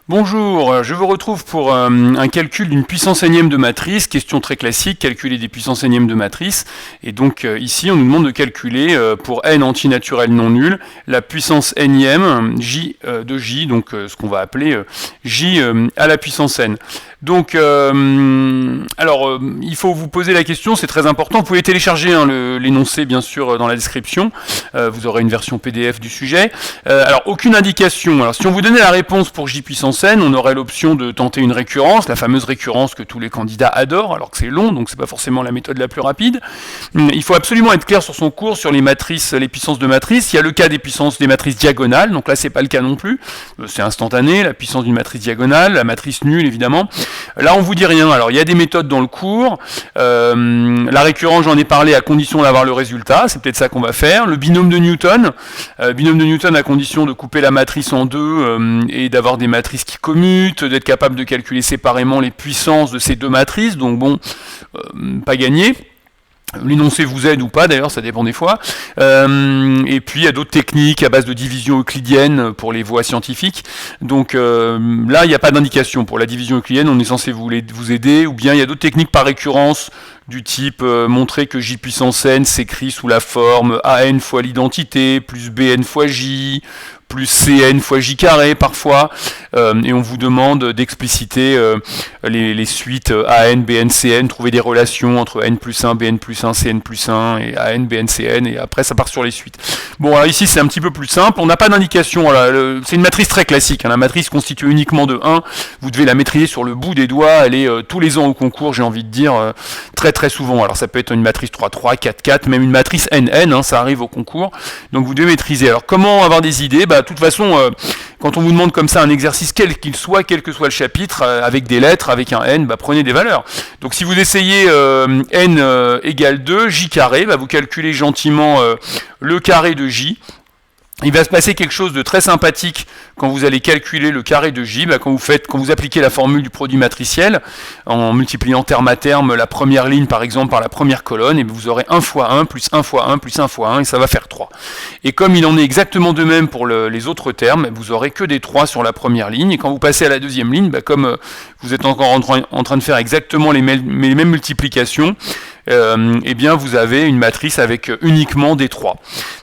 Bonjour, je vous retrouve pour un calcul d'une puissance énième de matrice, question très classique, calculer des puissances énièmes de matrice, et donc ici on nous demande de calculer pour n antinaturel non nul, la puissance énième, j de j, donc ce qu'on va appeler j à la puissance n. Donc, il faut vous poser la question, c'est très important, vous pouvez télécharger l'énoncé bien sûr dans la description, vous aurez une version PDF du sujet. Alors, aucune indication, alors si on vous donnait la réponse pour j puissance n, on aurait l'option de tenter une récurrence, la fameuse récurrence que tous les candidats adorent, alors que c'est long, donc c'est pas forcément la méthode la plus rapide. Il faut absolument être clair sur son cours, sur les matrices, les puissances de matrice. Il y a le cas des puissances des matrices diagonales, donc là c'est pas le cas non plus, c'est instantané, la puissance d'une matrice diagonale, la matrice nulle évidemment. Là, on vous dit rien. Alors, il y a des méthodes dans le cours. La récurrence, j'en ai parlé à condition d'avoir le résultat. C'est peut-être ça qu'on va faire. Le binôme de Newton. Binôme de Newton à condition de couper la matrice en deux et d'avoir des matrices qui commutent, d'être capable de calculer séparément les puissances de ces deux matrices. Donc, bon, pas gagné. L'énoncé vous aide ou pas, d'ailleurs, ça dépend des fois. Et puis, il y a d'autres techniques à base de division euclidienne pour les voies scientifiques. Donc là, il n'y a pas d'indication. Pour la division euclidienne, on est censé vous aider. Ou bien, il y a d'autres techniques par récurrence, du type montrer que j puissance n s'écrit sous la forme an fois l'identité, plus bn fois j, plus cn fois j carré parfois, et on vous demande d'expliciter les suites an, bn, cn, trouver des relations entre n plus 1, bn plus 1, cn plus 1, et an, bn, cn, et après ça part sur les suites. Bon, alors ici c'est un petit peu plus simple, on n'a pas d'indication, c'est une matrice très classique, hein. La matrice constituée uniquement de 1, vous devez la maîtriser sur le bout des doigts, elle est tous les ans au concours, j'ai envie de dire, très souvent. Alors ça peut être une matrice 3-3, 4-4, même une matrice NN, hein, ça arrive au concours, donc vous devez maîtriser. Alors comment avoir des idées ? De toute façon, quand on vous demande comme ça un exercice quel qu'il soit, quel que soit le chapitre, avec des lettres, avec un n, prenez des valeurs. Donc si vous essayez n égale 2, j carré, vous calculez gentiment le carré de j. Il va se passer quelque chose de très sympathique quand vous allez calculer le carré de j, quand vous appliquez la formule du produit matriciel, en multipliant terme à terme la première ligne par exemple par la première colonne, et vous aurez 1 fois 1 plus 1 fois 1 plus 1 fois 1, et ça va faire 3. Et comme il en est exactement de même pour les autres termes, vous aurez que des 3 sur la première ligne, et quand vous passez à la deuxième ligne, comme vous êtes encore en train de faire exactement les mêmes multiplications, eh bien vous avez une matrice avec uniquement des 3.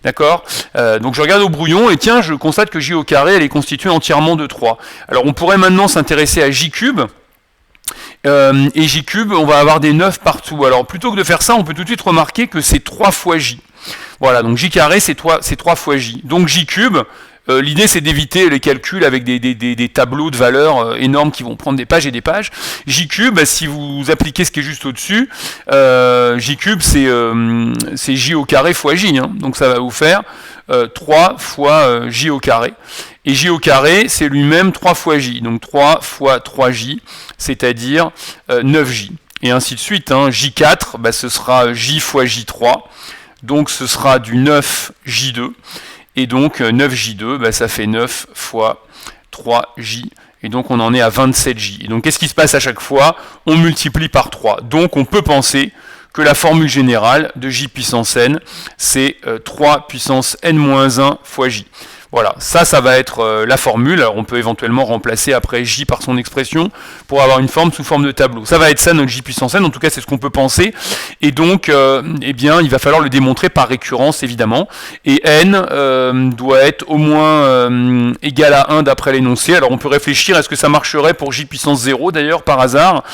D'accord ? Donc je regarde au brouillon et tiens, je constate que j au carré, elle est constituée entièrement de 3. Alors on pourrait maintenant s'intéresser à j cube. Et j cube, on va avoir des 9 partout. Alors plutôt que de faire ça, on peut tout de suite remarquer que c'est 3 fois j. Voilà, donc j carré, c'est 3 fois j. Donc j cube, l'idée c'est d'éviter les calculs avec des tableaux de valeurs énormes qui vont prendre des pages et des pages. J cube, si vous appliquez ce qui est juste au-dessus, j cube c'est j au carré fois j, hein. Donc ça va vous faire 3 fois j au carré. Et j au carré, c'est lui-même 3 fois j. Donc 3 fois 3j, c'est-à-dire 9j. Et ainsi de suite, hein. J4, ce sera j fois j3. Donc ce sera du 9j2. Et donc 9j2, ça fait 9 fois 3j. Et donc on en est à 27j. Et donc qu'est-ce qui se passe à chaque fois ? On multiplie par 3. Donc on peut penser que la formule générale de j puissance n, c'est 3 puissance n-1 fois j. Voilà, ça va être la formule. Alors on peut éventuellement remplacer après j par son expression pour avoir une forme sous forme de tableau. Ça va être ça notre j puissance n, en tout cas c'est ce qu'on peut penser. Et donc, eh bien, il va falloir le démontrer par récurrence évidemment. Et n doit être au moins égal à 1 d'après l'énoncé. Alors on peut réfléchir, est-ce que ça marcherait pour j puissance 0 d'ailleurs par hasard ?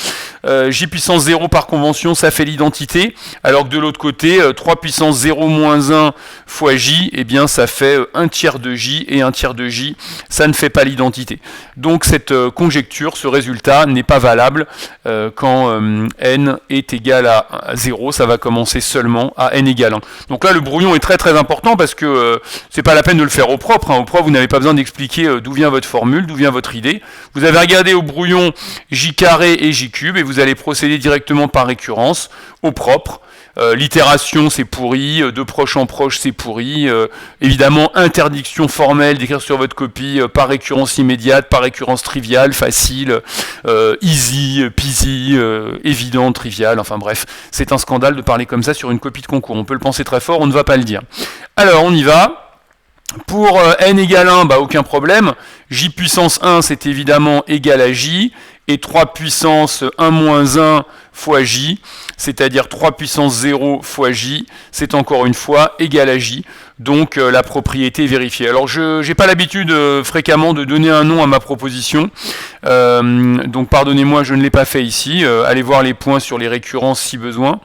J puissance 0 par convention, ça fait l'identité, alors que de l'autre côté, 3 puissance 0 moins 1 fois j, eh bien ça fait 1 tiers de j, et 1 tiers de j, ça ne fait pas l'identité. Donc cette conjecture, ce résultat n'est pas valable quand n est égal à 0, ça va commencer seulement à n égale 1. Donc là le brouillon est très important parce que c'est pas la peine de le faire au propre, hein. Au propre vous n'avez pas besoin d'expliquer d'où vient votre formule, d'où vient votre idée. Vous avez regardé au brouillon j carré et j cube et vous allez procéder directement par récurrence au propre. L'itération c'est pourri, de proche en proche c'est pourri, évidemment interdiction formelle d'écrire sur votre copie par récurrence immédiate, par récurrence triviale, facile, easy, peasy, évident, trivial, enfin bref, c'est un scandale de parler comme ça sur une copie de concours, on peut le penser très fort, on ne va pas le dire. Alors on y va. Pour n égale 1, bah, aucun problème. J puissance 1, c'est évidemment égal à J. Et 3 puissance 1 moins 1 fois J, c'est-à-dire 3 puissance 0 fois J, c'est encore une fois égal à J. Donc la propriété est vérifiée. Alors je n'ai pas l'habitude fréquemment de donner un nom à ma proposition, donc pardonnez-moi, je ne l'ai pas fait ici. Allez voir les points sur les récurrences si besoin.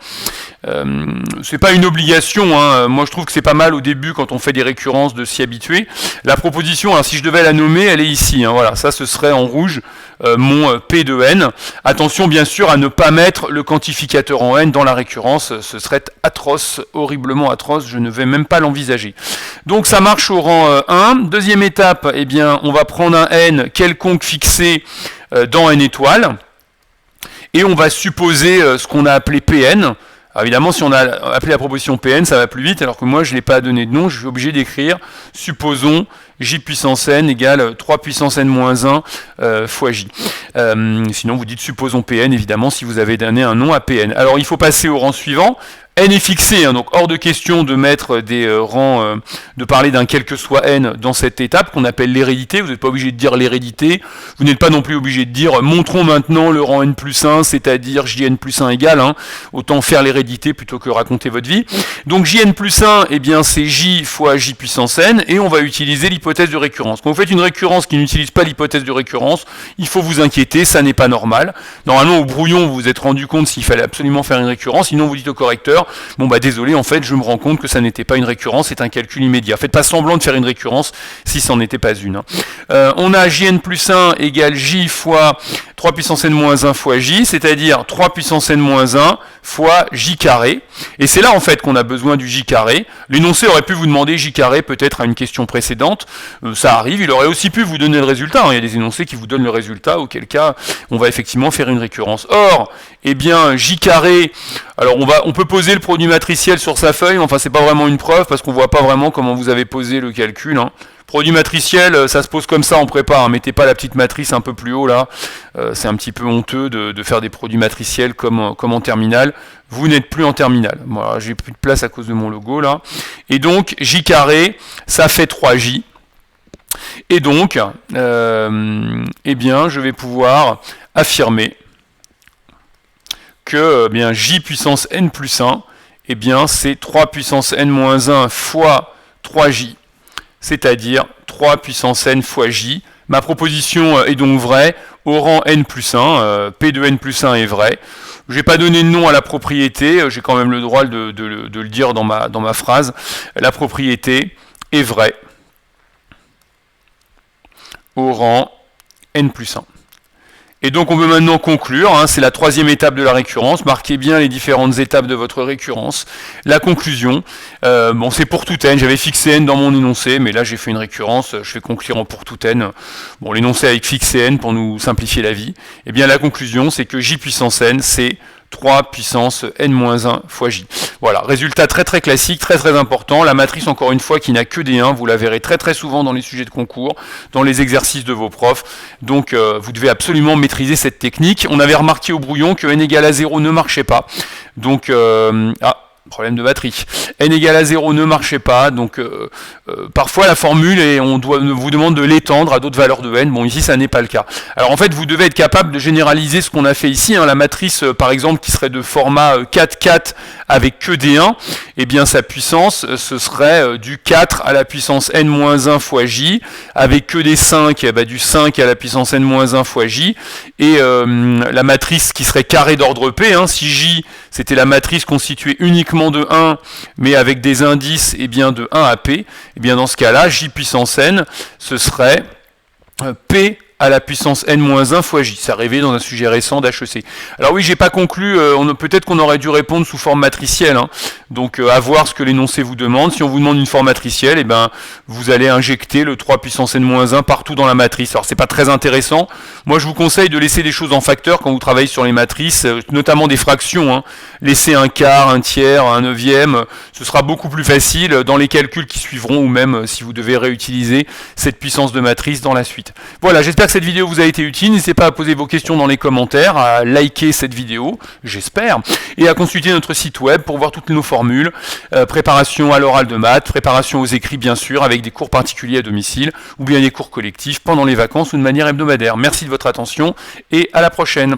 C'est pas une obligation, hein. Moi je trouve que c'est pas mal au début quand on fait des récurrences de s'y habituer. La proposition, alors, si je devais la nommer, elle est ici, hein. Voilà, ça ce serait en rouge mon P de n. Attention bien sûr à ne pas mettre le quantificateur en n dans la récurrence, ce serait atroce, horriblement atroce, je ne vais même pas l'envisager. Donc ça marche au rang 1. Deuxième étape, eh bien, on va prendre un n quelconque fixé dans n étoiles, et on va supposer ce qu'on a appelé Pn. Alors évidemment, si on a appelé la proposition Pn, ça va plus vite, alors que moi, je ne l'ai pas donné de nom, je suis obligé d'écrire, supposons, j puissance n égale 3 puissance n moins 1 fois j. Sinon, vous dites supposons Pn, évidemment, si vous avez donné un nom à Pn. Alors, il faut passer au rang suivant. N est fixé, hein, donc hors de question de mettre des rangs, de parler d'un quel que soit n dans cette étape qu'on appelle l'hérédité. Vous n'êtes pas obligé de dire l'hérédité, vous n'êtes pas non plus obligé de dire montrons maintenant le rang n plus 1, c'est-à-dire jn plus 1 égale, hein, autant faire l'hérédité plutôt que raconter votre vie. Donc jn plus 1, eh bien c'est j fois j puissance n, et on va utiliser l'hypothèse de récurrence. Quand vous faites une récurrence qui n'utilise pas l'hypothèse de récurrence, il faut vous inquiéter, ça n'est pas normal. Normalement au brouillon vous vous êtes rendu compte s'il fallait absolument faire une récurrence, sinon vous dites au correcteur, bon bah désolé, en fait je me rends compte que ça n'était pas une récurrence, c'est un calcul immédiat. Faites pas semblant de faire une récurrence si ça n'en était pas une. On a jn plus 1 égale j fois 3 puissance n moins 1 fois j, c'est-à-dire 3 puissance n moins 1 fois j carré. Et c'est là en fait qu'on a besoin du j carré. L'énoncé aurait pu vous demander j carré peut-être à une question précédente, ça arrive, il aurait aussi pu vous donner le résultat, hein. Il y a des énoncés qui vous donnent le résultat, auquel cas on va effectivement faire une récurrence. Or, eh bien j carré, alors on peut poser le produit matriciel sur sa feuille, mais enfin c'est pas vraiment une preuve parce qu'on voit pas vraiment comment vous avez posé le calcul, hein. Produit matriciel, ça se pose comme ça en prépa, hein. Mettez pas la petite matrice un peu plus haut là, c'est un petit peu honteux de faire des produits matriciels comme en terminale. Vous n'êtes plus en terminale. Voilà, j'ai plus de place à cause de mon logo là. Et donc j carré, ça fait 3j. Et donc, eh bien, je vais pouvoir affirmer que bien, j puissance n plus 1, eh bien, c'est 3 puissance n moins 1 fois 3j, c'est-à-dire 3 puissance n fois j. Ma proposition est donc vraie au rang n plus 1, p de n plus 1 est vrai. Je n'ai pas donné de nom à la propriété, j'ai quand même le droit de le dire dans ma phrase. La propriété est vraie au rang n plus 1. Et donc on peut maintenant conclure, hein, c'est la troisième étape de la récurrence, marquez bien les différentes étapes de votre récurrence. La conclusion, bon c'est pour tout n, j'avais fixé n dans mon énoncé, mais là j'ai fait une récurrence, je fais conclure en pour tout n. Bon l'énoncé avec fixé n pour nous simplifier la vie. Et bien la conclusion c'est que j puissance n c'est 3 puissance n-1 fois j. Voilà, résultat très très classique, très très important. La matrice, encore une fois, qui n'a que des 1, vous la verrez très très souvent dans les sujets de concours, dans les exercices de vos profs. Donc vous devez absolument maîtriser cette technique. On avait remarqué au brouillon que n égale à 0 ne marchait pas. Donc, problème de batterie. N égale à 0 ne marchait pas, donc parfois la formule, vous demande de l'étendre à d'autres valeurs de n. Bon, ici, ça n'est pas le cas. Alors en fait, vous devez être capable de généraliser ce qu'on a fait ici. Hein, la matrice, par exemple, qui serait de format 4-4 avec que des 1, eh bien sa puissance, ce serait du 4 à la puissance n-1 fois j, avec que des 5, eh bien, du 5 à la puissance n-1 fois j, et la matrice qui serait carré d'ordre p, hein, si j c'était la matrice constituée uniquement de 1, mais avec des indices eh bien, de 1 à p, eh bien dans ce cas-là, j puissance n, ce serait p à la puissance n-1 fois j. Ça arrivait dans un sujet récent d'HEC. Alors oui, j'ai pas conclu, peut-être qu'on aurait dû répondre sous forme matricielle, hein. Donc à voir ce que l'énoncé vous demande. Si on vous demande une forme matricielle, eh ben, vous allez injecter le 3 puissance n-1 partout dans la matrice. Alors c'est pas très intéressant. Moi je vous conseille de laisser des choses en facteur quand vous travaillez sur les matrices, notamment des fractions, hein. Laissez un quart, un tiers, un neuvième, ce sera beaucoup plus facile dans les calculs qui suivront, ou même si vous devez réutiliser cette puissance de matrice dans la suite. Voilà, j'espère que que cette vidéo vous a été utile. N'hésitez pas à poser vos questions dans les commentaires, à liker cette vidéo, j'espère, et à consulter notre site web pour voir toutes nos formules, préparation à l'oral de maths, préparation aux écrits bien sûr, avec des cours particuliers à domicile, ou bien des cours collectifs pendant les vacances ou de manière hebdomadaire. Merci de votre attention et à la prochaine.